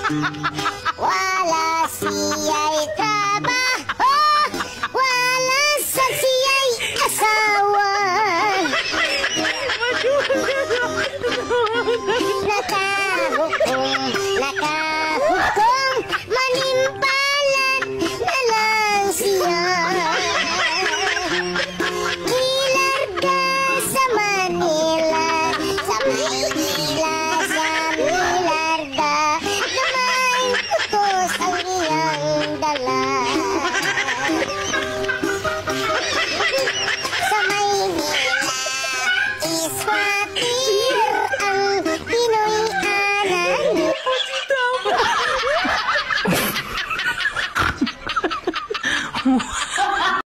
Wala siya'y trabaho, wala sa siya'y asawa. Nakahukom, manimpalat na lang siya. Ilarga sa Manila, sa Maynila, sa Milarda, naman putos ang iyang dala. Sa Maynila, iswatir ang Pinoy anan. What?